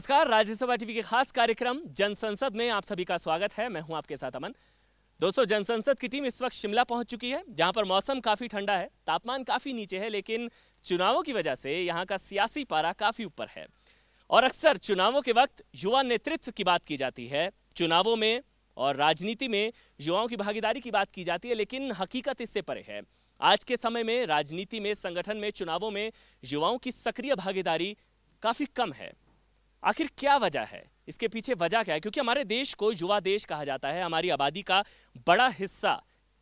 नमस्कार, राज्यसभा टीवी के खास कार्यक्रम जनसंसद में आप सभी का स्वागत है। मैं हूं आपके साथ अमन। दोस्तों, जनसंसद की टीम इस वक्त शिमला पहुंच चुकी है, जहां पर मौसम काफी ठंडा है, तापमान काफी नीचे है, लेकिन चुनावों की वजह से यहां का सियासी पारा काफी ऊपर है। और अक्सर चुनावों के वक्त युवा नेतृत्व की बात की जाती है, चुनावों में और राजनीति में युवाओं की भागीदारी की बात की जाती है, लेकिन हकीकत इससे परे है। आज के समय में राजनीति में, संगठन में, चुनावों में युवाओं की सक्रिय भागीदारी काफी कम है। आखिर क्या वजह है? इसके पीछे वजह क्या है? क्योंकि हमारे देश को युवा देश कहा जाता है। हमारी आबादी का बड़ा हिस्सा,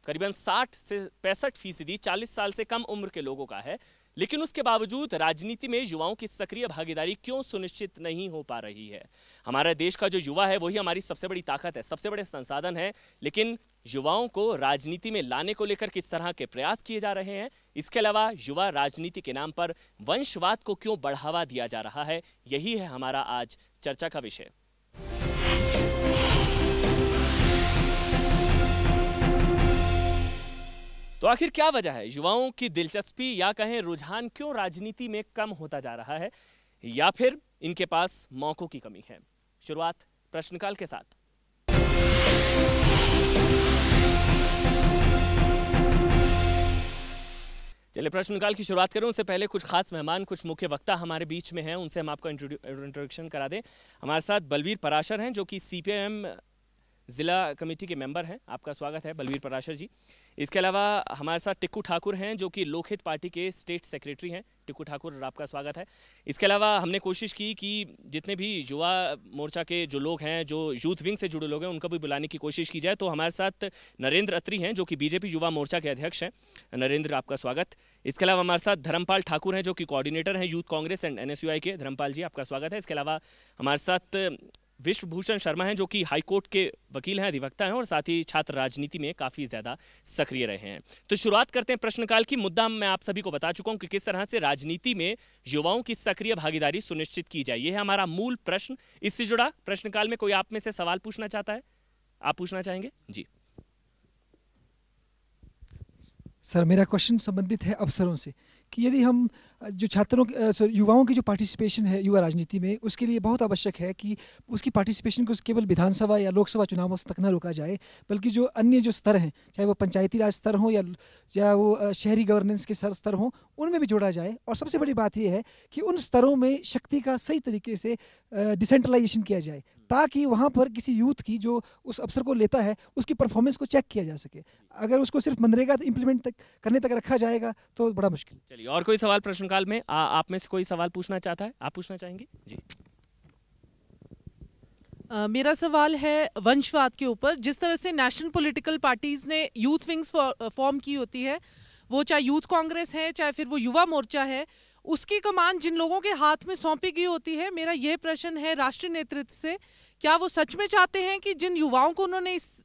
करीबन 60 से 65% 40 साल से कम उम्र के लोगों का है, लेकिन उसके बावजूद राजनीति में युवाओं की सक्रिय भागीदारी क्यों सुनिश्चित नहीं हो पा रही है? हमारे देश का जो युवा है वही हमारी सबसे बड़ी ताकत है, सबसे बड़े संसाधन है, लेकिन युवाओं को राजनीति में लाने को लेकर किस तरह के प्रयास किए जा रहे हैं? इसके अलावा युवा राजनीति के नाम पर वंशवाद को क्यों बढ़ावा दिया जा रहा है? यही है हमारा आज चर्चा का विषय। तो आखिर क्या वजह है? युवाओं की दिलचस्पी या कहें रुझान क्यों राजनीति में कम होता जा रहा है, या फिर इनके पास मौकों की कमी है? शुरुआत प्रश्नकाल के साथ। चलिए प्रश्नकाल की शुरुआत करें, उससे पहले कुछ खास मेहमान, कुछ मुख्य वक्ता हमारे बीच में हैं, उनसे हम आपको इंट्रोडक्शन करा दें। हमारे साथ बलवीर पराशर हैं, जो कि सीपीआईएम जिला कमेटी के मेंबर हैं। आपका स्वागत है बलवीर पराशर जी। इसके अलावा हमारे साथ टिक्कू ठाकुर हैं, जो कि लोकहित पार्टी के स्टेट सेक्रेटरी हैं। टिक्कू ठाकुर, आपका स्वागत है। इसके अलावा हमने कोशिश की कि जितने भी युवा मोर्चा के जो लोग हैं, जो यूथ विंग से जुड़े लोग हैं, उनको भी बुलाने की कोशिश की जाए। तो हमारे साथ नरेंद्र अत्री हैं, जो कि बीजेपी युवा मोर्चा के अध्यक्ष हैं। नरेंद्र, आपका स्वागत। इसके अलावा हमारे साथ धर्मपाल ठाकुर हैं, जो कि कोऑर्डिनेटर हैं यूथ कांग्रेस एंड एनएसयूआई के। धर्मपाल जी, आपका स्वागत है। इसके अलावा हमारे साथ विश्वभूषण शर्मा हैं, जो कि हाईकोर्ट के वकील हैं, अधिवक्ता हैं और साथ ही छात्र राजनीति में काफ़ी ज़्यादा सक्रिय रहे हैं। तो शुरुआत करते हैं प्रश्नकाल की। मुद्दा मैं आप सभी को बता चुका हूं कि किस तरह से राजनीति में युवाओं की सक्रिय भागीदारी सुनिश्चित की जाए, यह है हमारा मूल प्रश्न। इससे जुड़ा प्रश्नकाल में कोई आप में से सवाल पूछना चाहता है? आप पूछना चाहेंगे? जी सर, मेरा क्वेश्चन संबंधित है अवसरों से, कि यदि हम जो छात्रों युवाओं की जो पार्टिसिपेशन है युवा राजनीति में, उसके लिए बहुत आवश्यक है कि उसकी पार्टिसिपेशन को केवल विधानसभा या लोकसभा चुनावों तक न रोका जाए, बल्कि जो अन्य जो स्तर हैं, चाहे वो पंचायती राज स्तर हो या वो शहरी गवर्नेंस के स्तर हों, उनमें भी जोड़ा जाए। और सबसे बड़ी बात यह है कि उन स्तरों में शक्ति का सही तरीके से डिसेंट्रलाइजेशन किया जाए, ताकि वहाँ पर किसी यूथ की जो उस अफसर को लेता है उसकी परफॉर्मेंस को चेक किया जा सके। अगर उसको सिर्फ मनरेगा इंप्लीमेंट करने तक रखा जाएगा तो बड़ा मुश्किल। चलिए, और कोई सवाल प्रश्नकाल में? आप में से कोई सवाल पूछना चाहता है? आप पूछना चाहेंगे? जी मेरा सवाल है वंशवाद के ऊपर। जिस तरह से नेशनल पॉलिटिकल पार्टीज ने यूथ विंग्स फॉर्म की होती है, वो चाहे यूथ कांग्रेस है चाहे फिर वो युवा मोर्चा है, उसकी कमान जिन लोगों के हाथ में सौंपी गई होती है, मेरा यह प्रश्न है राष्ट्रीय नेतृत्व से, क्या वो सच में चाहते हैं कि जिन युवाओं को उन्होंने इस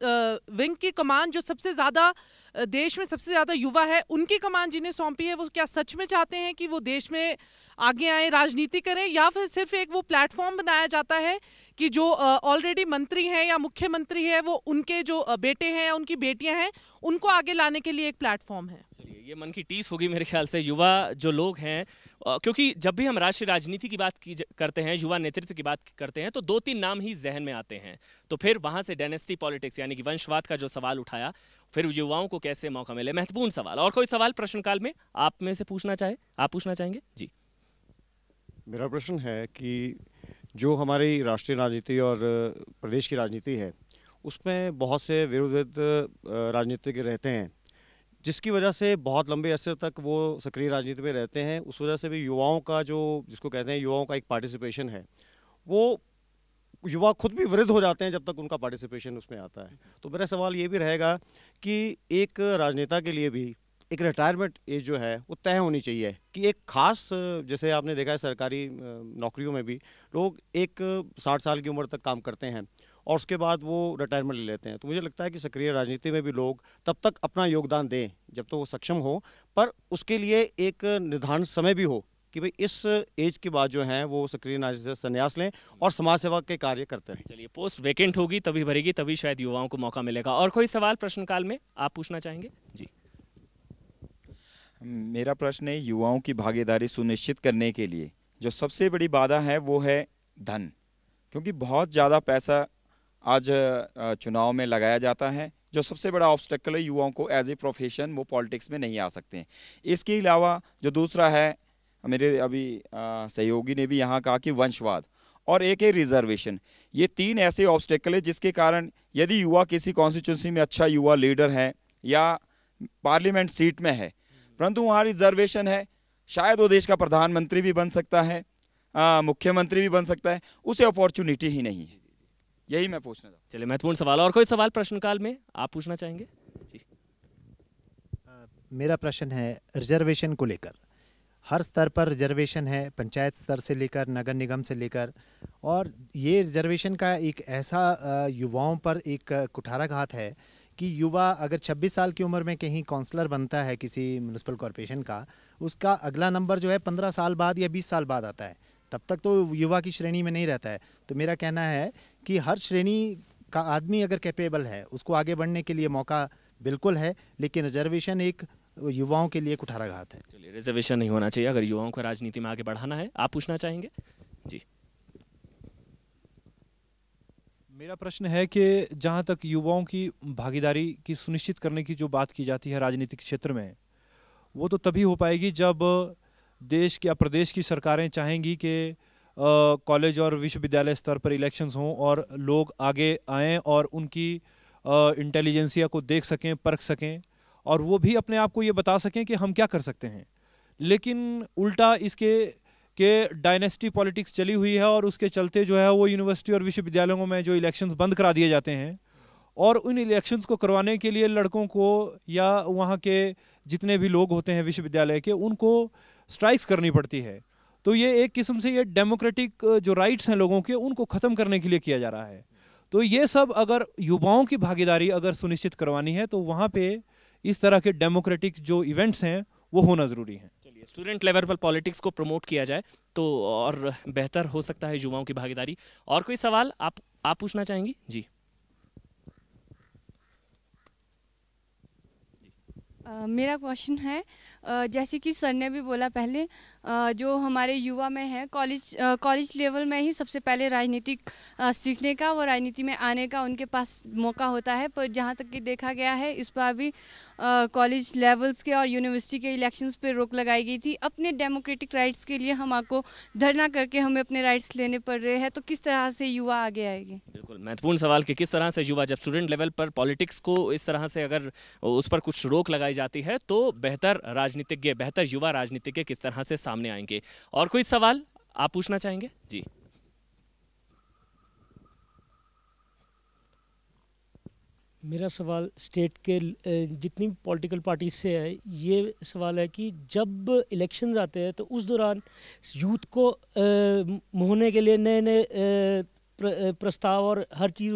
विंग की कमान, जो सबसे ज़्यादा देश में सबसे ज़्यादा युवा है, उनकी कमान जिन्हें सौंपी है, वो क्या सच में चाहते हैं कि वो देश में आगे आए, राजनीति करें, या फिर सिर्फ एक वो प्लेटफॉर्म बनाया जाता है कि जो ऑलरेडी मंत्री हैं या मुख्यमंत्री है, वो उनके जो बेटे हैं, उनकी बेटियां हैं, उनको आगे लाने के लिए एक प्लेटफॉर्म है? चलिए, ये मन की टीस होगी मेरे ख्याल से। युवा जो लोग हैं, क्योंकि जब भी हम राष्ट्रीय राजनीति की बात करते हैं, युवा नेतृत्व की बात करते हैं, तो 2-3 नाम ही जहन में आते हैं। तो फिर वहां से डायनेस्टी पॉलिटिक्स यानी कि वंशवाद का जो सवाल उठाया, फिर युवाओं को कैसे मौका मिले, महत्वपूर्ण सवाल। और कोई सवाल प्रश्नकाल में आप में से पूछना चाहे? आप पूछना चाहेंगे? जी मेरा प्रश्न है कि जो हमारी राष्ट्रीय राजनीति और प्रदेश की राजनीति है, उसमें बहुत से विरोधित राजनीतिज्ञ रहते हैं, जिसकी वजह से बहुत लंबे अरसे तक वो सक्रिय राजनीति में रहते हैं। उस वजह से भी युवाओं का जो, जिसको कहते हैं युवाओं का एक पार्टिसिपेशन है, वो युवा खुद भी वृद्ध हो जाते हैं जब तक उनका पार्टिसिपेशन उसमें आता है। तो मेरा सवाल ये भी रहेगा कि एक राजनेता के लिए भी एक रिटायरमेंट एज जो है वो तय होनी चाहिए, कि एक खास, जैसे आपने देखा है सरकारी नौकरियों में भी लोग एक 60 साल की उम्र तक काम करते हैं और उसके बाद वो रिटायरमेंट ले लेते हैं। तो मुझे लगता है कि सक्रिय राजनीति में भी लोग तब तक अपना योगदान दें जब तक वो सक्षम हो, पर उसके लिए एक निर्धारित समय भी हो कि भाई इस एज के बाद जो है वो सक्रिय राजनीति से संन्यास लें और समाज सेवा के कार्य करते रहें। चलिए, पोस्ट वैकेंट होगी तभी भरेगी, तभी शायद युवाओं को मौका मिलेगा। और कोई सवाल प्रश्नकाल में आप पूछना चाहेंगे? जी मेरा प्रश्न है, युवाओं की भागीदारी सुनिश्चित करने के लिए जो सबसे बड़ी बाधा है वो है धन। क्योंकि बहुत ज़्यादा पैसा आज चुनाव में लगाया जाता है। जो सबसे बड़ा ऑब्स्टेकल है युवाओं को एज ए प्रोफेशन वो पॉलिटिक्स में नहीं आ सकते हैं। इसके अलावा जो दूसरा है, मेरे अभी सहयोगी ने भी यहाँ कहा कि वंशवाद और एक है रिजर्वेशन, ये तीन ऐसे ऑब्स्टेकल है जिसके कारण यदि युवा किसी कॉन्स्टिट्यूंसी में अच्छा युवा लीडर है या पार्लियामेंट सीट में है परंतु वहाँ रिजर्वेशन है, शायद वो देश का प्रधानमंत्री भी बन सकता है, मुख्यमंत्री भी बन सकता है, उसे अपॉर्चुनिटी ही नहीं है। यही मैं पूछना चाहता हूँ। चलिए, महत्वपूर्ण सवाल। और कोई सवाल प्रश्नकाल में आप पूछना चाहेंगे? जी। मेरा प्रश्न है रिजर्वेशन को लेकर। हर स्तर पर रिजर्वेशन है, पंचायत स्तर से लेकर नगर निगम से लेकर, और ये रिजर्वेशन का एक ऐसा युवाओं पर एक कुठाराघात है कि युवा अगर 26 साल की उम्र में कहीं काउंसलर बनता है किसी म्यूनिसिपल कॉरपोरेशन का, उसका अगला नंबर जो है 15 साल बाद या 20 साल बाद आता है, तब तक तो युवा की श्रेणी में नहीं रहता है। तो मेरा कहना है कि हर श्रेणी का आदमी अगर कैपेबल है उसको आगे बढ़ने के लिए मौका बिल्कुल है, लेकिन रिजर्वेशन एक युवाओं के लिए कुठाराघात है। चलिए, रिजर्वेशन नहीं होना चाहिए अगर युवाओं को राजनीति में आगे बढ़ाना है। आप पूछना चाहेंगे? जी। मेरा प्रश्न है कि जहाँ तक युवाओं की भागीदारी की सुनिश्चित करने की जो बात की जाती है राजनीतिक क्षेत्र में, वो तो तभी हो पाएगी जब देश या प्रदेश की सरकारें चाहेंगी कि कॉलेज और विश्वविद्यालय स्तर पर इलेक्शंस हों और लोग आगे आएं और उनकी इंटेलिजेंसिया को देख सकें, परख सकें, और वो भी अपने आप को ये बता सकें कि हम क्या कर सकते हैं। लेकिन उल्टा इसके डायनेस्टी पॉलिटिक्स चली हुई है और उसके चलते जो है वो यूनिवर्सिटी और विश्वविद्यालयों में जो इलेक्शंस बंद करा दिए जाते हैं, और उन इलेक्शंस को करवाने के लिए लड़कों को या वहाँ के जितने भी लोग होते हैं विश्वविद्यालय के, उनको स्ट्राइक्स करनी पड़ती है। तो ये एक किस्म से ये डेमोक्रेटिक जो राइट्स हैं लोगों के, उनको ख़त्म करने के लिए किया जा रहा है। तो ये सब अगर युवाओं की भागीदारी अगर सुनिश्चित करवानी है तो वहाँ पे इस तरह के डेमोक्रेटिक जो इवेंट्स हैं वो होना ज़रूरी है। चलिए, स्टूडेंट लेवल पर पॉलिटिक्स को प्रमोट किया जाए तो और बेहतर हो सकता है युवाओं की भागीदारी। और कोई सवाल आप पूछना चाहेंगी? जी। मेरा क्वेश्चन है, जैसे कि सर ने भी बोला पहले, जो हमारे युवा में है कॉलेज लेवल में ही सबसे पहले राजनीतिक सीखने का व राजनीति में आने का उनके पास मौका होता है। पर जहाँ तक कि देखा गया है इस बार भी कॉलेज लेवल्स के और यूनिवर्सिटी के इलेक्शंस पे रोक लगाई गई थी। अपने डेमोक्रेटिक राइट्स के लिए हमको धरना करके हमें अपने राइट्स लेने पड़ रहे हैं, तो किस तरह से युवा आगे आएंगे? बिल्कुल महत्वपूर्ण सवाल कि किस तरह से युवा जब स्टूडेंट लेवल पर पॉलिटिक्स को इस तरह से अगर उस पर कुछ रोक लगाई जाती है तो बेहतर राजनीतिज्ञ, बेहतर युवा राजनीतिज्ञ किस तरह से सामने आएंगे। और कोई सवाल आप पूछना चाहेंगे? जी। मेरा सवाल स्टेट के जितनी भी पॉलिटिकल पार्टीज से है, ये सवाल है कि जब इलेक्शंस आते हैं तो उस दौरान यूथ को मोहने के लिए नए नए प्रस्ताव और हर चीज़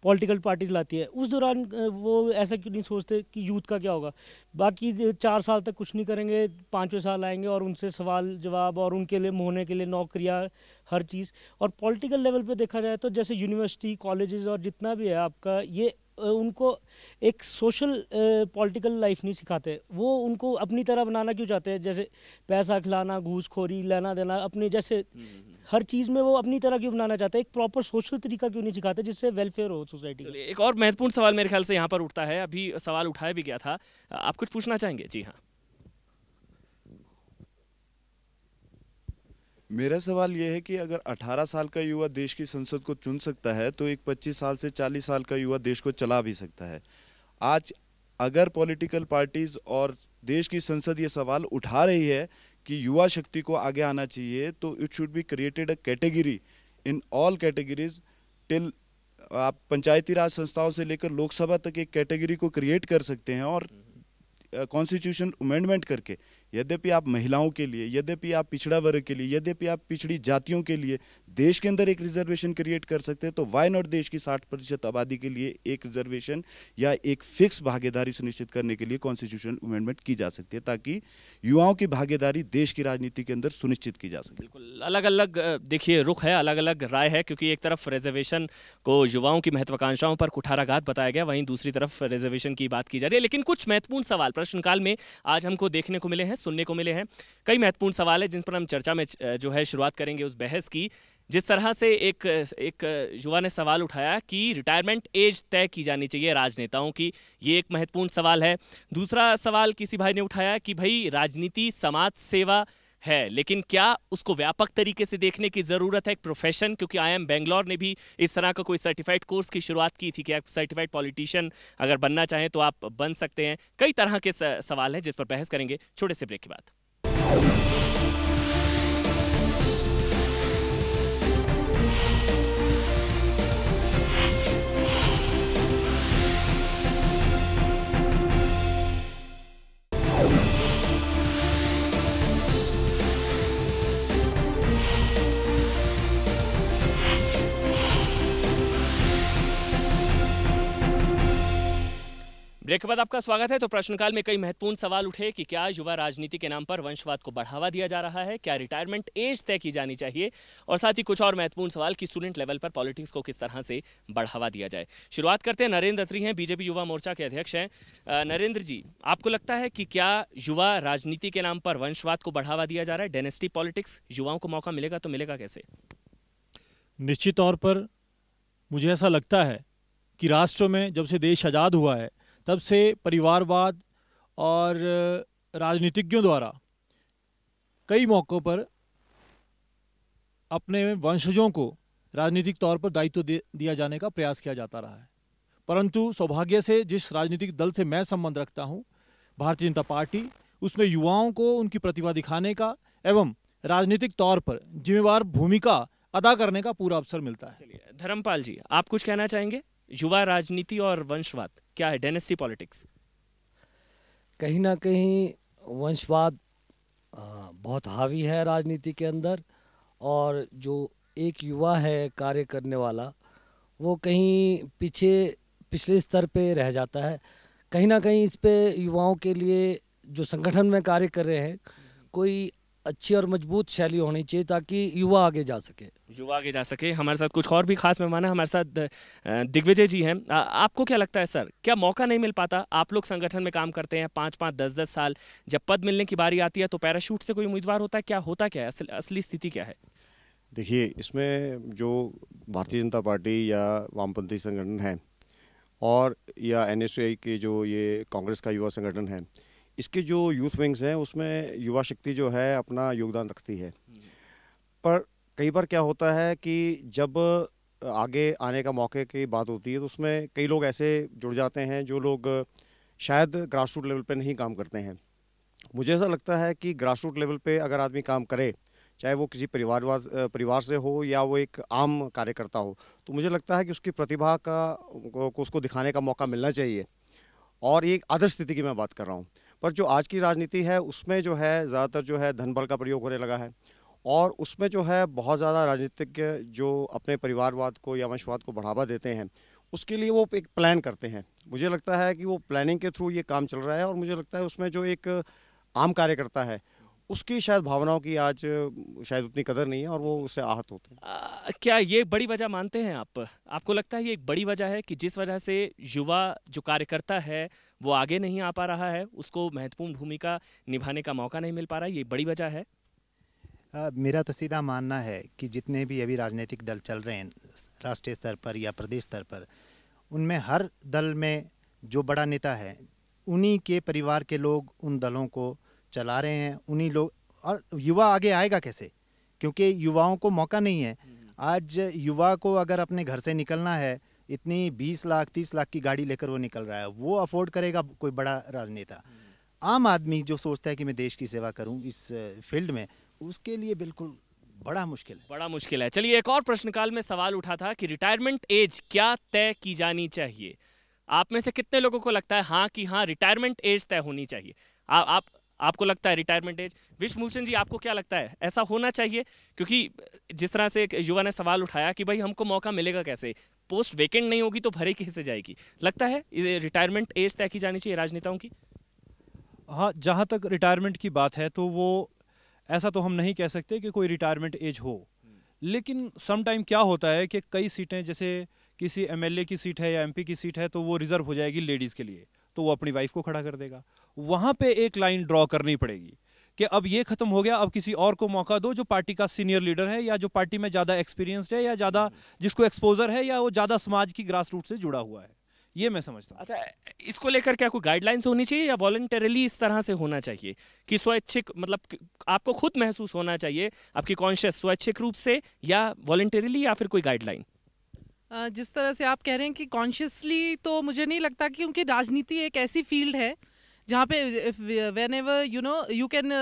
पॉलिटिकल पार्टीज लाती है। उस दौरान वो ऐसा क्यों नहीं सोचते कि यूथ का क्या होगा? बाकी 4 साल तक कुछ नहीं करेंगे, 5वें साल आएंगे और उनसे सवाल जवाब और उनके लिए मोहने के लिए नौकरियां, हर चीज़। और पॉलिटिकल लेवल पे देखा जाए तो जैसे यूनिवर्सिटी, कॉलेजेस और जितना भी है आपका, ये उनको एक सोशल पॉलिटिकल लाइफ नहीं सिखाते। वो उनको अपनी तरह बनाना क्यों चाहते हैं? जैसे पैसा खिलाना, घूसखोरी, लेना देना, अपने जैसे हर चीज़ में वो अपनी तरह क्यों बनाना चाहते हैं? एक प्रॉपर सोशल तरीका क्यों नहीं सिखाते जिससे वेलफेयर हो सोसाइटी का? एक और महत्वपूर्ण सवाल मेरे ख्याल से यहाँ पर उठता है, अभी सवाल उठाया भी गया था, आप कुछ पूछना चाहेंगे? जी हाँ। मेरा सवाल ये है कि अगर 18 साल का युवा देश की संसद को चुन सकता है तो एक 25 साल से 40 साल का युवा देश को चला भी सकता है। आज अगर पॉलिटिकल पार्टीज और देश की संसद ये सवाल उठा रही है कि युवा शक्ति को आगे आना चाहिए, तो it should be created a category in all categories till, आप पंचायती राज संस्थाओं से लेकर लोकसभा तक एक कैटेगरी को क्रिएट कर सकते हैं और कॉन्स्टिट्यूशन अमेंडमेंट करके, यद्यपि आप महिलाओं के लिए, यद्यपि आप पिछड़ा वर्ग के लिए, यद्यपि आप पिछड़ी जातियों के लिए देश के अंदर एक रिजर्वेशन क्रिएट कर सकते हैं, तो वाई नॉट देश की 60% आबादी के लिए एक रिजर्वेशन या एक फिक्स भागीदारी सुनिश्चित करने के लिए कॉन्स्टिट्यूशन अमेंडमेंट की जा सकती है, ताकि युवाओं की भागीदारी देश की राजनीति के अंदर सुनिश्चित की जा सके। बिल्कुल अलग अलग देखिए रुख है, अलग अलग राय है, क्योंकि एक तरफ रिजर्वेशन को युवाओं की महत्वाकांक्षाओं पर कुठाराघात बताया गया, वहीं दूसरी तरफ रिजर्वेशन की बात की जा रही है। लेकिन कुछ महत्वपूर्ण सवाल प्रश्नकाल में आज हमको देखने को मिले हैं, सुनने को मिले हैं। कई महत्वपूर्ण सवाल है जिन पर हम चर्चा में जो है शुरुआत करेंगे उस बहस की। जिस तरह से एक युवा ने सवाल उठाया कि रिटायरमेंट एज तय की जानी चाहिए राजनेताओं की, ये एक महत्वपूर्ण सवाल है। दूसरा सवाल किसी भाई ने उठाया कि भाई राजनीति समाज सेवा है, लेकिन क्या उसको व्यापक तरीके से देखने की ज़रूरत है, एक प्रोफेशन, क्योंकि IIM बेंगलोर ने भी इस तरह का कोई सर्टिफाइड कोर्स की शुरुआत की थी कि आप सर्टिफाइड पॉलिटिशियन अगर बनना चाहें तो आप बन सकते हैं। कई तरह के सवाल हैं जिस पर बहस करेंगे छोटे से ब्रेक के बाद। ब्रेक के बाद आपका स्वागत है। तो प्रश्नकाल में कई महत्वपूर्ण सवाल उठे कि क्या युवा राजनीति के नाम पर वंशवाद को बढ़ावा दिया जा रहा है, क्या रिटायरमेंट एज तय की जानी चाहिए, और साथ ही कुछ और महत्वपूर्ण सवाल कि स्टूडेंट लेवल पर पॉलिटिक्स को किस तरह से बढ़ावा दिया जाए। शुरुआत करते हैं, नरेंद्र अत्री हैं, बीजेपी युवा मोर्चा के अध्यक्ष हैं। नरेंद्र जी, आपको लगता है कि क्या युवा राजनीति के नाम पर वंशवाद को बढ़ावा दिया जा रहा है, डायनेस्टी पॉलिटिक्स, युवाओं को मौका मिलेगा तो मिलेगा कैसे? निश्चित तौर पर मुझे ऐसा लगता है कि राष्ट्र में जब से देश आज़ाद हुआ है तब से परिवारवाद और राजनीतिज्ञों द्वारा कई मौक़ों पर अपने वंशजों को राजनीतिक तौर पर दायित्व दिया जाने का प्रयास किया जाता रहा है। परंतु सौभाग्य से जिस राजनीतिक दल से मैं संबंध रखता हूं, भारतीय जनता पार्टी, उसमें युवाओं को उनकी प्रतिभा दिखाने का एवं राजनीतिक तौर पर जिम्मेवार भूमिका अदा करने का पूरा अवसर मिलता है। चलिए धर्मपाल जी, आप कुछ कहना चाहेंगे? युवा राजनीति और वंशवाद क्या है, डायनेस्टी पॉलिटिक्स? कहीं ना कहीं वंशवाद बहुत हावी है राजनीति के अंदर, और जो एक युवा है कार्य करने वाला वो कहीं पिछले स्तर पे रह जाता है। कहीं ना कहीं इस पे युवाओं के लिए जो संगठन में कार्य कर रहे हैं कोई अच्छी और मजबूत शैली होनी चाहिए ताकि युवा आगे जा सके। हमारे साथ कुछ और भी खास मेहमान हैं, हमारे साथ दिग्विजय जी हैं। आपको क्या लगता है सर, क्या मौका नहीं मिल पाता? आप लोग संगठन में काम करते हैं 5-5, 10-10 साल, जब पद मिलने की बारी आती है तो पैराशूट से कोई उम्मीदवार होता है, क्या होता क्या है, असली स्थिति क्या है? देखिए, इसमें जो भारतीय जनता पार्टी या वामपंथी संगठन है और या NSUI के जो ये कांग्रेस का युवा संगठन है, इसके जो यूथ विंग्स हैं उसमें युवा शक्ति जो है अपना योगदान रखती है। पर कई बार क्या होता है कि जब आगे आने का मौके की बात होती है तो उसमें कई लोग ऐसे जुड़ जाते हैं जो लोग शायद ग्रास रूट लेवल पे नहीं काम करते हैं। मुझे ऐसा लगता है कि ग्रास रूट लेवल पे अगर आदमी काम करे, चाहे वो किसी परिवार से हो या वो एक आम कार्यकर्ता हो, तो मुझे लगता है कि उसकी प्रतिभा को उसको दिखाने का मौका मिलना चाहिए। और एक आदर्श स्थिति की मैं बात कर रहा हूँ। पर जो आज की राजनीति है उसमें जो है ज़्यादातर जो है धन बल का प्रयोग होने लगा है, और उसमें जो है बहुत ज़्यादा राजनीतिज्ञ जो अपने परिवारवाद को या वंशवाद को बढ़ावा देते हैं, उसके लिए वो एक प्लान करते हैं। मुझे लगता है कि वो प्लानिंग के थ्रू ये काम चल रहा है, और मुझे लगता है उसमें जो एक आम कार्यकर्ता है उसकी शायद भावनाओं की आज शायद उतनी कदर नहीं है और वो उससे आहत होते हैं। क्या ये बड़ी वजह मानते हैं आप? आपको लगता है ये एक बड़ी वजह है कि जिस वजह से युवा जो कार्यकर्ता है वो आगे नहीं आ पा रहा है, उसको महत्वपूर्ण भूमिका निभाने का मौका नहीं मिल पा रहा है, ये बड़ी वजह है? मेरा तो सीधा मानना है कि जितने भी अभी राजनीतिक दल चल रहे हैं राष्ट्रीय स्तर पर या प्रदेश स्तर पर, उनमें हर दल में जो बड़ा नेता है उन्हीं के परिवार के लोग उन दलों को चला रहे हैं, उन्हीं लोग। और युवा आगे आएगा कैसे, क्योंकि युवाओं को मौका नहीं है। आज युवा को अगर अपने घर से निकलना है, इतनी 20 लाख 30 लाख की गाड़ी लेकर वो निकल रहा है, वो अफोर्ड करेगा कोई बड़ा राजनेता? आम आदमी जो सोचता है कि मैं देश की सेवा करूं इस फील्ड में, उसके लिए बिल्कुल बड़ा मुश्किल है। चलिए, एक और प्रश्नकाल में सवाल उठा था कि रिटायरमेंट एज क्या तय की जानी चाहिए? आप में से कितने लोगों को लगता है हाँ कि हाँ रिटायरमेंट एज तय होनी चाहिए? आपको लगता है रिटायरमेंट एज? विश्वभूषण जी, आपको क्या लगता है, ऐसा होना चाहिए? क्योंकि जिस तरह से एक युवा ने सवाल उठाया कि भाई हमको मौका मिलेगा कैसे, पोस्ट वेकेंट नहीं होगी तो भरे कैसे जाएगी, लगता है रिटायरमेंट एज तय की जानी चाहिए राजनेताओं की? हाँ, जहाँ तक रिटायरमेंट की बात है तो वो ऐसा तो हम नहीं कह सकते कि कोई रिटायरमेंट एज हो, लेकिन सम टाइम क्या होता है कि कई सीटें, जैसे किसी MLA की सीट है या MP की सीट है तो वो रिजर्व हो जाएगी लेडीज़ के लिए, तो वो अपनी वाइफ को खड़ा कर देगा। वहाँ पे एक लाइन ड्रॉ करनी पड़ेगी कि अब ये खत्म हो गया, अब किसी और को मौका दो जो पार्टी का सीनियर लीडर है या जो पार्टी में ज़्यादा एक्सपीरियंस्ड है या ज़्यादा जिसको एक्सपोजर है या वो ज़्यादा समाज की ग्रास रूट से जुड़ा हुआ है, ये मैं समझता हूँ। अच्छा, इसको लेकर क्या कोई गाइडलाइंस होनी चाहिए या वॉलंटरली इस तरह से होना चाहिए कि स्वैच्छिक, मतलब आपको खुद महसूस होना चाहिए, आपकी कॉन्शियस स्वैच्छिक रूप से या वॉलंटरली, या फिर कोई गाइडलाइन? जिस तरह से आप कह रहे हैं कि कॉन्शियसली, तो मुझे नहीं लगता, क्योंकि राजनीति एक ऐसी फील्ड है जहाँ पे whenever you can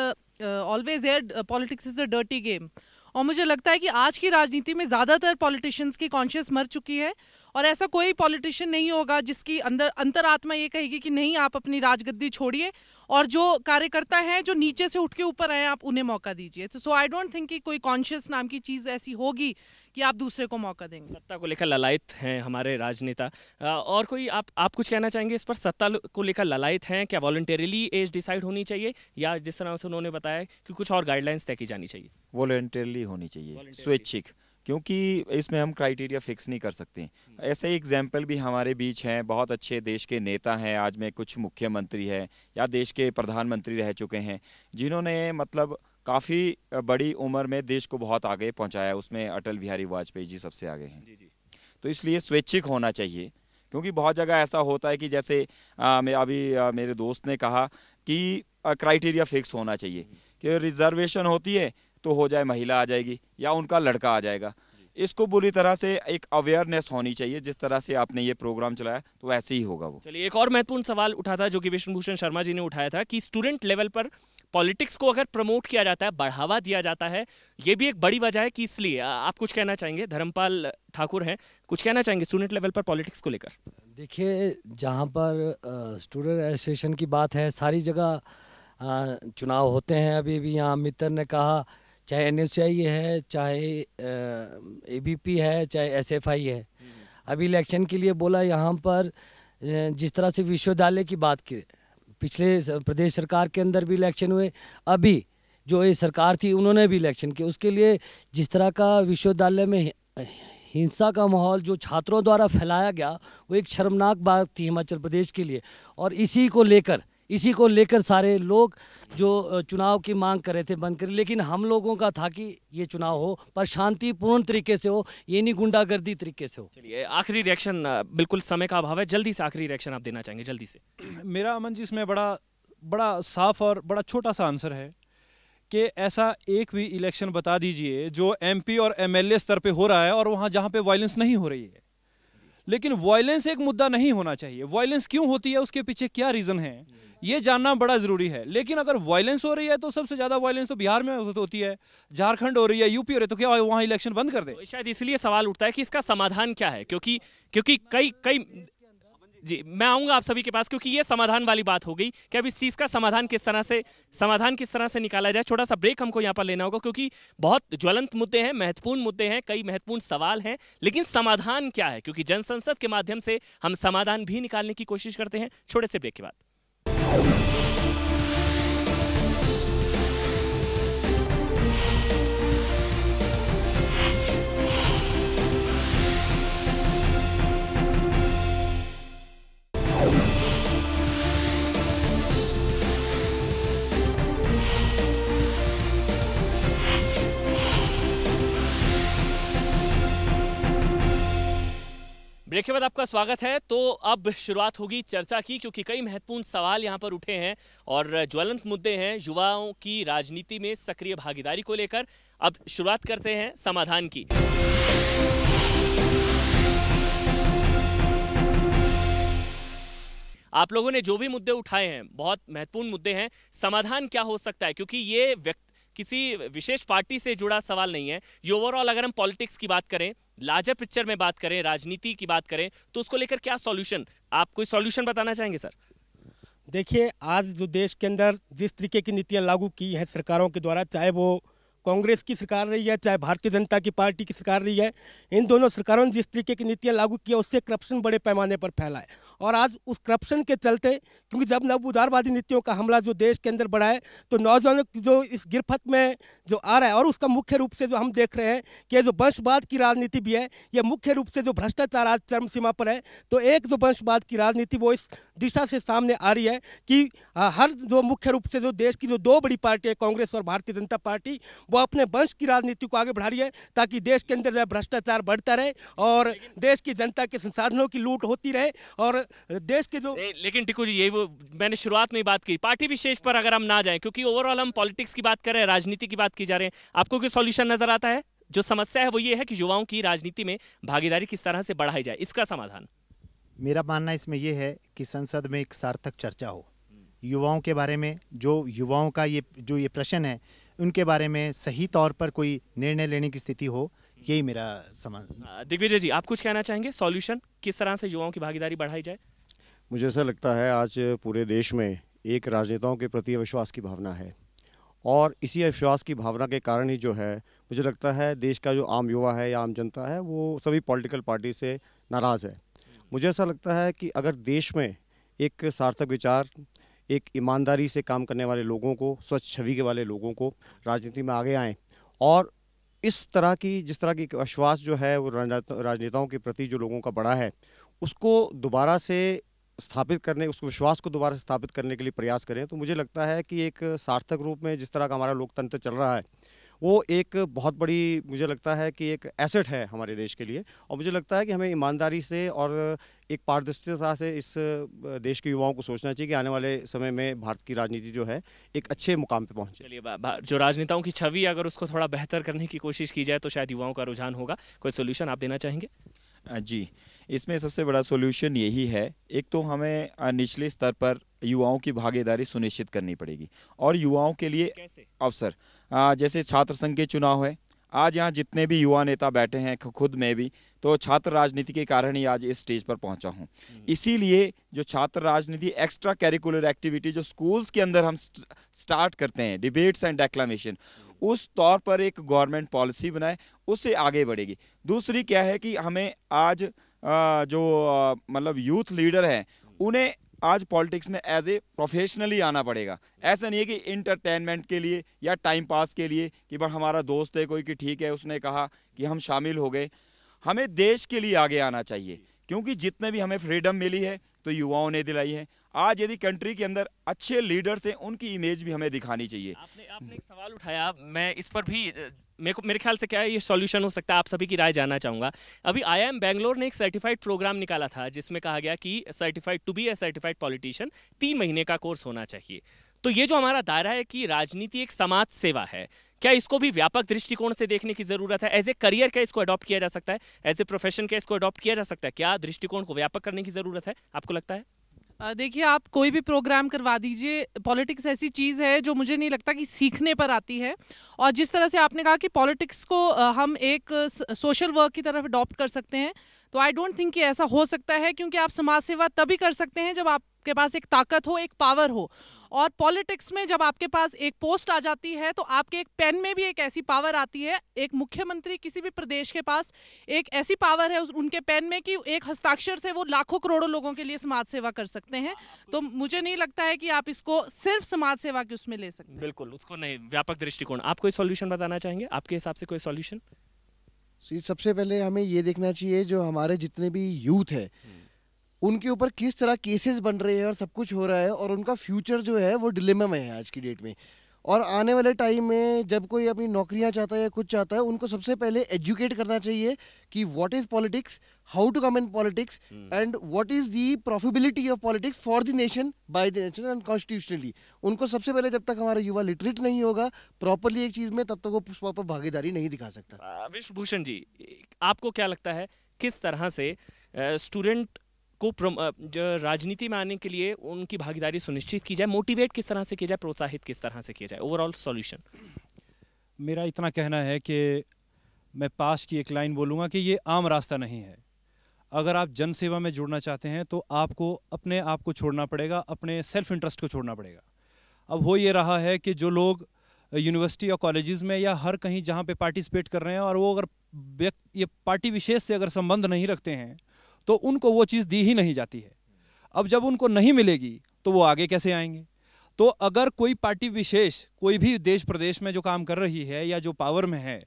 always hear politics is a dirty game। और मुझे लगता है कि आज की राजनीति में ज़्यादातर पॉलिटिशियंस की कॉन्शियस मर चुकी है, और ऐसा कोई पॉलिटिशियन नहीं होगा जिसकी अंतरात्मा ये कहेगी कि नहीं, आप अपनी राजगद्दी छोड़िए और जो कार्यकर्ता हैं जो नीचे से उठ के ऊपर आए, आप उन्हें मौका दीजिए। तो आई डोंट थिंक कि कोई कॉन्शियस नाम की चीज़ ऐसी होगी कि आप दूसरे को मौका देंगे। सत्ता को लेकर ललायत हैं हमारे राजनेता, और कोई आप कुछ कहना चाहेंगे इस पर? सत्ता को लेकर ललायत हैं, क्या वॉलंटरली एज डिसाइड होनी चाहिए या जिस तरह से उन्होंने बताया कि कुछ और गाइडलाइंस तय की जानी चाहिए? वॉलंटरली होनी चाहिए, स्वैच्छिक, क्योंकि इसमें हम क्राइटेरिया फिक्स नहीं कर सकते। ऐसे एग्जाम्पल भी हमारे बीच हैं, बहुत अच्छे देश के नेता हैं, आज में कुछ मुख्यमंत्री हैं या देश के प्रधानमंत्री रह चुके हैं, जिन्होंने मतलब काफ़ी बड़ी उम्र में देश को बहुत आगे पहुंचाया। उसमें अटल बिहारी वाजपेयी जी सबसे आगे हैं। तो इसलिए स्वैच्छिक होना चाहिए, क्योंकि बहुत जगह ऐसा होता है कि जैसे अभी मेरे दोस्त ने कहा कि क्राइटेरिया फिक्स होना चाहिए कि रिजर्वेशन होती है तो हो जाए महिला आ जाएगी या उनका लड़का आ जाएगा। इसको बुरी तरह से एक अवेयरनेस होनी चाहिए, जिस तरह से आपने ये प्रोग्राम चलाया तो वैसे ही होगा वो। चलिए, एक और महत्वपूर्ण सवाल उठा था जो कि विष्णु भूषण शर्मा जी ने उठाया था कि स्टूडेंट लेवल पर पॉलिटिक्स को अगर प्रमोट किया जाता है, बढ़ावा दिया जाता है, ये भी एक बड़ी वजह है कि इसलिए आप कुछ कहना चाहेंगे? धर्मपाल ठाकुर हैं, कुछ कहना चाहेंगे स्टूडेंट लेवल पर पॉलिटिक्स को लेकर? देखिए, जहाँ पर स्टूडेंट एसोसिएशन की बात है, सारी जगह चुनाव होते हैं। अभी भी यहाँ मित्र ने कहा, चाहे NSCI है, चाहे ABP है, चाहे SFI है, अभी इलेक्शन के लिए बोला। यहाँ पर जिस तरह से विश्वविद्यालय की बात की, पिछले प्रदेश सरकार के अंदर भी इलेक्शन हुए, अभी जो ये सरकार थी उन्होंने भी इलेक्शन किए। उसके लिए जिस तरह का विश्वविद्यालय में हिंसा का माहौल जो छात्रों द्वारा फैलाया गया, वो एक शर्मनाक बात थी हिमाचल प्रदेश के लिए। और इसी को लेकर सारे लोग जो चुनाव की मांग कर रहे थे बंद करें, लेकिन हम लोगों का था कि ये चुनाव हो पर शांतिपूर्ण तरीके से हो, ये नहीं गुंडागर्दी तरीके से हो। चलिए, आखिरी रिएक्शन, बिल्कुल समय का अभाव है, जल्दी से आखिरी रिएक्शन आप देना चाहेंगे? जल्दी से। मेरा अमन जी इसमें बड़ा साफ और बड़ा छोटा सा आंसर है कि ऐसा एक भी इलेक्शन बता दीजिए जो MP और MLA स्तर पे हो रहा है और वहाँ जहाँ पे वायलेंस नहीं हो रही है। लेकिन वायलेंस एक मुद्दा नहीं होना चाहिए। वायलेंस क्यों होती है, उसके पीछे क्या रीज़न है, ये जानना बड़ा ज़रूरी है। लेकिन अगर वायलेंस हो रही है तो सबसे ज़्यादा वायलेंस तो बिहार में होती है, झारखंड हो रही है, UP हो रही है, तो क्या वहाँ इलेक्शन बंद कर दे? तो शायद इसलिए सवाल उठता है कि इसका समाधान क्या है, क्योंकि कई जी, मैं आऊँगा आप सभी के पास, क्योंकि ये समाधान वाली बात हो गई कि अब इस चीज़ का समाधान किस तरह से निकाला जाए। छोटा सा ब्रेक हमको यहाँ पर लेना होगा, क्योंकि बहुत ज्वलंत मुद्दे हैं, महत्वपूर्ण मुद्दे हैं, कई महत्वपूर्ण सवाल हैं, लेकिन समाधान क्या है, क्योंकि जनसंसद के माध्यम से हम समाधान भी निकालने की कोशिश करते हैं। छोटे से ब्रेक के बाद। ब्रेक के बाद आपका स्वागत है। तो अब शुरुआत होगी चर्चा की, क्योंकि कई महत्वपूर्ण सवाल यहाँ पर उठे हैं और ज्वलंत मुद्दे हैं युवाओं की राजनीति में सक्रिय भागीदारी को लेकर। अब शुरुआत करते हैं समाधान की। आप लोगों ने जो भी मुद्दे उठाए हैं, बहुत महत्वपूर्ण मुद्दे हैं। समाधान क्या हो सकता है, क्योंकि ये किसी विशेष पार्टी से जुड़ा सवाल नहीं है। ये ओवरऑल अगर हम पॉलिटिक्स की बात करें, लार्जर पिक्चर में बात करें, राजनीति की बात करें, तो उसको लेकर क्या सॉल्यूशन, आप कोई सॉल्यूशन बताना चाहेंगे सर? देखिए, आज जो देश के अंदर जिस तरीके की नीतियां लागू की हैं सरकारों के द्वारा, चाहे वो कांग्रेस की सरकार रही है चाहे भारतीय जनता की पार्टी की सरकार रही है, इन दोनों सरकारों ने जिस तरीके की नीतियाँ लागू किया उससे करप्शन बड़े पैमाने पर फैला है। और आज उस करप्शन के चलते, क्योंकि जब नव उदारवादी नीतियों का हमला जो देश के अंदर बढ़ा है, तो नौजवानों की जो इस गिरफ्त में जो आ रहा है, और उसका मुख्य रूप से जो हम देख रहे हैं कि जो वंशवाद की राजनीति भी है, यह मुख्य रूप से जो भ्रष्टाचार आज चरम सीमा पर है। तो एक जो वंशवाद की राजनीति वो इस दिशा से सामने आ रही है कि हर जो मुख्य रूप से जो देश की जो दो बड़ी पार्टी है, कांग्रेस और भारतीय जनता पार्टी, वो अपने वंश की राजनीति को आगे बढ़ा रही है ताकि देश के अंदर जो भ्रष्टाचार बढ़ता रहे और देश की जनता के संसाधनों की लूट होती रहे और देश के जो। लेकिन टिकू जी, ये वो मैंने शुरुआत में ही बात की, पार्टी विशेष पर अगर हम ना जाएं, क्योंकि ओवरऑल हम पॉलिटिक्स की बात कर रहे हैं, राजनीति की बात की जा रही है, आपको कोई सॉल्यूशन नजर आता है? जो समस्या है वो ये है कि युवाओं की राजनीति में भागीदारी किस तरह से बढ़ाई जाए, इसका समाधान? मेरा मानना इसमें यह है कि संसद में एक सार्थक चर्चा हो युवाओं के बारे में, जो युवाओं का ये प्रश्न है उनके बारे में सही तौर पर कोई निर्णय लेने की स्थिति हो, यही मेरा समाधान। दिग्विजय जी, आप कुछ कहना चाहेंगे? सॉल्यूशन किस तरह से युवाओं की भागीदारी बढ़ाई जाए? मुझे ऐसा लगता है आज पूरे देश में एक राजनेताओं के प्रति अविश्वास की भावना है, और इसी अविश्वास की भावना के कारण ही जो है, मुझे लगता है देश का जो आम युवा है या आम जनता है वो सभी पॉलिटिकल पार्टी से नाराज़ है। मुझे ऐसा लगता है कि अगर देश में एक सार्थक विचार, एक ईमानदारी से काम करने वाले लोगों को, स्वच्छ छवि के वाले लोगों को राजनीति में आगे आएँ, और इस तरह की जिस तरह की विश्वास जो है वो राजनेताओं के प्रति जो लोगों का बड़ा है, उसको दोबारा से स्थापित करने, उस विश्वास को दोबारा से स्थापित करने के लिए प्रयास करें, तो मुझे लगता है कि एक सार्थक रूप में जिस तरह का हमारा लोकतंत्र चल रहा है वो एक बहुत बड़ी, मुझे लगता है कि एक एसेट है हमारे देश के लिए। और मुझे लगता है कि हमें ईमानदारी से और एक पारदर्शिता से इस देश के युवाओं को सोचना चाहिए कि आने वाले समय में भारत की राजनीति जो है एक अच्छे मुकाम पे पहुंचे। चलिए, जो राजनेताओं की छवि अगर उसको थोड़ा बेहतर करने की कोशिश की जाए तो शायद युवाओं का रुझान होगा। कोई सोल्यूशन आप देना चाहेंगे? जी, इसमें सबसे बड़ा सॉल्यूशन यही है, एक तो हमें निचले स्तर पर युवाओं की भागीदारी सुनिश्चित करनी पड़ेगी, और युवाओं के लिए अवसर, जैसे छात्र संघ के चुनाव है, आज यहाँ जितने भी युवा नेता बैठे हैं, खुद मैं भी तो छात्र राजनीति के कारण ही आज इस स्टेज पर पहुँचा हूँ। इसीलिए जो छात्र राजनीति एक्स्ट्रा कैरिकुलर एक्टिविटी जो स्कूल्स के अंदर हम स्टार्ट करते हैं, डिबेट्स एंड डेक्लामेशन, उस तौर पर एक गवर्नमेंट पॉलिसी बनाए, उससे आगे बढ़ेगी। दूसरी क्या है कि हमें आज जो मतलब यूथ लीडर हैं उन्हें आज पॉलिटिक्स में एज ए प्रोफेशनली आना पड़ेगा। ऐसा नहीं है कि इंटरटेनमेंट के लिए या टाइम पास के लिए कि बस हमारा दोस्त है कोई कि ठीक है उसने कहा कि हम शामिल हो गए। हमें देश के लिए आगे आना चाहिए, क्योंकि जितने भी हमें फ्रीडम मिली है तो युवाओं ने दिलाई है। आज यदि कंट्री के अंदर अच्छे लीडर्स हैं उनकी इमेज भी हमें दिखानी चाहिए। आपने एक सवाल उठाया, मैं इस पर भी मेरे ख्याल से क्या है ये सॉल्यूशन हो सकता है, आप सभी की राय जानना चाहूँगा। अभी IIM बेंगलोर ने एक सर्टिफाइड प्रोग्राम निकाला था जिसमें कहा गया कि certified to be a certified politician 3 महीने का कोर्स होना चाहिए। तो ये जो हमारा दायरा है कि राजनीति एक समाज सेवा है, क्या इसको भी व्यापक दृष्टिकोण से देखने की जरूरत है? एज ए करियर क्या इसको अडॉप्ट किया जा सकता है? एज ए प्रोफेशन क्या इसको अडॉप्ट किया जा सकता है? क्या दृष्टिकोण को व्यापक करने की जरूरत है, आपको लगता है? देखिए, आप कोई भी प्रोग्राम करवा दीजिए, पॉलिटिक्स ऐसी चीज़ है जो मुझे नहीं लगता कि सीखने पर आती है। और जिस तरह से आपने कहा कि पॉलिटिक्स को हम एक सोशल वर्क की तरफ अडॉप्ट कर सकते हैं, तो आई डोंट थिंक कि ऐसा हो सकता है, क्योंकि आप समाज सेवा तभी कर सकते हैं जब आपके पास एक ताकत हो, एक पावर हो। और पॉलिटिक्स में जब आपके पास एक पोस्ट आ जाती है तो आपके एक पेन में भी एक ऐसी पावर आती है। एक मुख्यमंत्री किसी भी प्रदेश के पास एक ऐसी पावर है उनके पेन में कि एक हस्ताक्षर से वो लाखों करोड़ों लोगों के लिए समाज सेवा कर सकते हैं। तो मुझे नहीं लगता है कि आप इसको सिर्फ समाज सेवा के उसमें ले सकते हैं। बिल्कुल, उसको नहीं, व्यापक दृष्टिकोण। आप कोई सॉल्यूशन बताना चाहेंगे? आपके हिसाब से कोई सॉल्यूशन? सबसे पहले हमें ये देखना चाहिए जो हमारे जितने भी यूथ है उनके ऊपर किस तरह केसेस बन रहे हैं और सब कुछ हो रहा है, और उनका फ्यूचर जो है वो डिलेमा में है आज की डेट में। और आने वाले टाइम में जब कोई अपनी नौकरियां चाहता है या कुछ चाहता है, उनको सबसे पहले एजुकेट करना चाहिए कि what is politics, how to come in politics, and what is the profitability of politics for the nation, by the nation and constitutionally. उनको सबसे पहले, जब तक हमारा युवा लिटरेट नहीं होगा प्रॉपरली एक चीज में, तब तक वो प्रॉपर भागीदारी नहीं दिखा सकता। विश्वभूषण जी, आपको क्या लगता है किस तरह से स्टूडेंट को राजनीति में आने के लिए उनकी भागीदारी सुनिश्चित की जाए, मोटिवेट किस तरह से किया जाए, प्रोत्साहित किस तरह से किया जाए? ओवरऑल सॉल्यूशन मेरा इतना कहना है कि मैं पास की एक लाइन बोलूँगा कि ये आम रास्ता नहीं है। अगर आप जन सेवा में जुड़ना चाहते हैं तो आपको अपने आप को छोड़ना पड़ेगा, अपने सेल्फ इंटरेस्ट को छोड़ना पड़ेगा। अब हो ये रहा है कि जो लोग यूनिवर्सिटी या कॉलेजेस में या हर कहीं जहाँ पे पार्टिसिपेट कर रहे हैं, और वो अगर ये पार्टी विशेष से अगर संबंध नहीं रखते हैं तो उनको वो चीज़ दी ही नहीं जाती है। अब जब उनको नहीं मिलेगी तो वो आगे कैसे आएंगे? तो अगर कोई पार्टी विशेष कोई भी देश प्रदेश में जो काम कर रही है या जो पावर में है,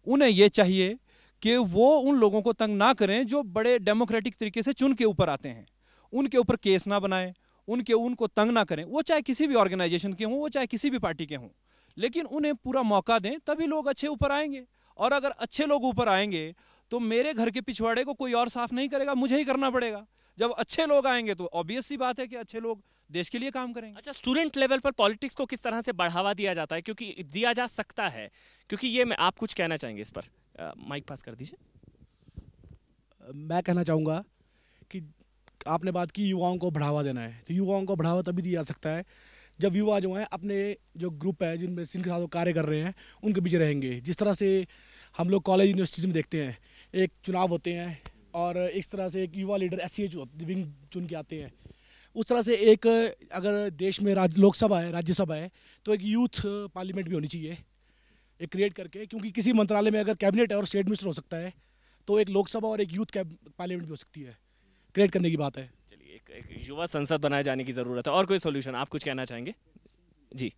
उन्हें ये चाहिए कि वो उन लोगों को तंग ना करें जो बड़े डेमोक्रेटिक तरीके से चुन के ऊपर आते हैं, उनके ऊपर केस ना बनाएं, उनको तंग ना करें, वो चाहे किसी भी ऑर्गेनाइजेशन के हों, वो चाहे किसी भी पार्टी के हों, लेकिन उन्हें पूरा मौका दें, तभी लोग अच्छे ऊपर आएंगे। और अगर अच्छे लोग ऊपर आएंगे तो मेरे घर के पिछवाड़े को कोई और साफ नहीं करेगा, मुझे ही करना पड़ेगा। जब अच्छे लोग आएंगे तो ऑब्वियस सी बात है कि अच्छे लोग देश के लिए काम करेंगे। अच्छा, स्टूडेंट लेवल पर पॉलिटिक्स को किस तरह से बढ़ावा दिया जाता है, क्योंकि दिया जा सकता है, क्योंकि ये मैं आप कुछ कहना चाहेंगे इस पर? माइक पास कर दीजिए। मैं कहना चाहूँगा कि आपने बात की युवाओं को बढ़ावा देना है, तो युवाओं को बढ़ावा तभी दिया जा सकता है जब युवा जो हैं अपने जो ग्रुप है जिनमें जिनके साथ वो कार्य कर रहे हैं उनके पीछे रहेंगे। जिस तरह से हम लोग कॉलेज यूनिवर्सिटीज़ में देखते हैं, एक चुनाव होते हैं और इस तरह से एक युवा लीडर SCH विंग चुन के आते हैं, उस तरह से एक अगर देश में लोकसभा है, राज्यसभा है, तो एक यूथ पार्लियामेंट भी होनी चाहिए एक क्रिएट करके, क्योंकि किसी मंत्रालय में अगर कैबिनेट है और स्टेट मिनिस्टर हो सकता है तो एक लोकसभा और एक यूथ पार्लियामेंट भी हो सकती है, क्रिएट करने की बात है। चलिए, एक युवा संसद बनाए जाने की ज़रूरत है। और कोई सोल्यूशन आप कुछ कहना चाहेंगे? जी,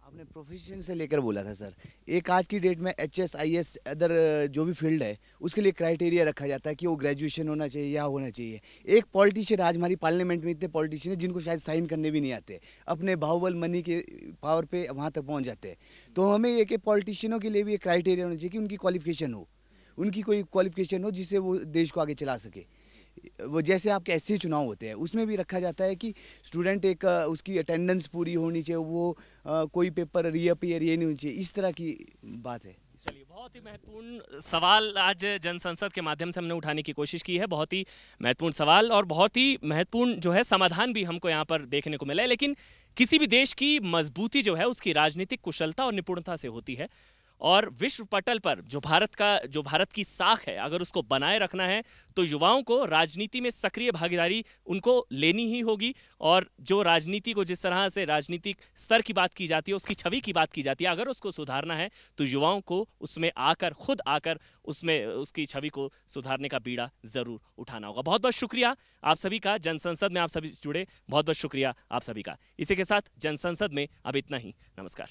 आपने प्रोफेशन से लेकर बोला था सर, एक आज की डेट में HS IS अदर जो भी फील्ड है उसके लिए क्राइटेरिया रखा जाता है कि वो ग्रेजुएशन होना चाहिए या होना चाहिए। एक पॉलिटिशियन, आज हमारी पार्लियामेंट में इतने पॉलिटिशियन हैं जिनको शायद साइन करने भी नहीं आते, अपने बाहुबल मनी के पावर पे वहाँ तक पहुँच जाते हैं। तो हमें एक पॉलिटिशियनों के लिए भी एक क्राइटेरिया होना चाहिए कि उनकी क्वालिफिकेशन हो, उनकी कोई क्वालिफिकेशन हो जिससे वो देश को आगे चला सके। वो जैसे आपके SC चुनाव होते हैं उसमें भी रखा जाता है कि स्टूडेंट एक उसकी अटेंडेंस पूरी होनी चाहिए, वो कोई पेपर रीअपीयर ये नहीं होनी चाहिए, इस तरह की बात है। चलिए, बहुत ही महत्वपूर्ण सवाल आज जनसंसद के माध्यम से हमने उठाने की कोशिश की है। बहुत ही महत्वपूर्ण सवाल और बहुत ही महत्वपूर्ण जो है समाधान भी हमको यहाँ पर देखने को मिला है। लेकिन किसी भी देश की मजबूती जो है उसकी राजनीतिक कुशलता और निपुणता से होती है, और विश्व पटल पर जो भारत की साख है, अगर उसको बनाए रखना है तो युवाओं को राजनीति में सक्रिय भागीदारी उनको लेनी ही होगी। और जो राजनीति को जिस तरह से राजनीतिक स्तर की बात की जाती है, उसकी छवि की बात की जाती है, अगर उसको सुधारना है तो युवाओं को उसमें खुद आकर उसमें उसकी छवि को सुधारने का बीड़ा जरूर उठाना होगा। बहुत बहुत शुक्रिया आप सभी का, जनसंसद में आप सभी जुड़े, बहुत बहुत शुक्रिया आप सभी का। इसी के साथ जनसंसद में अब इतना ही। नमस्कार।